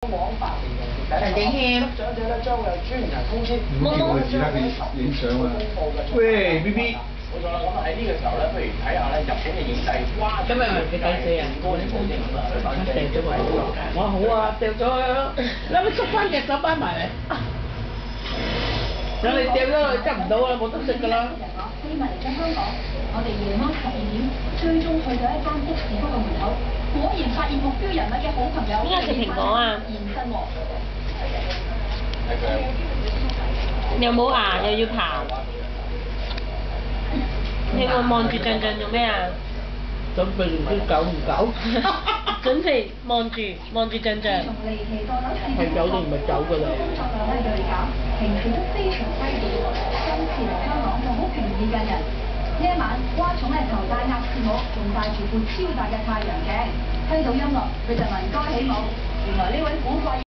陳景謙，長者咧將會有專人通知。唔好叫我哋其他嘅影相啊！喂 ，B B。冇錯啦，咁喺呢個時候咧，不如睇下咧日本嘅影帝，哇！今日咪佢第四啊，我掉咗佢。我話好啊，掉咗佢咯。你咪縮翻隻手擺埋嚟。咁你掉咗佢執唔到啦，冇得食㗎啦。飛埋嚟咗香港，我哋夜晚12點追蹤去到一間的士嗰個門口，果然發現目標人物嘅好朋友。邊個食蘋果啊？現身喎。又冇牙又要刨，你會望住象象做咩啊？準備唔知久唔久？準備望住象象。從離奇墮樓事件係走定唔係走㗎啦？工作量咧鋭減，平時都非常低調。今次嚟香港就好平易近人。呢一晚，蛙蟲咧頭戴鴨舌帽，仲戴住副超大嘅太陽鏡，聽到音樂佢就聞歌起舞。原來呢位古怪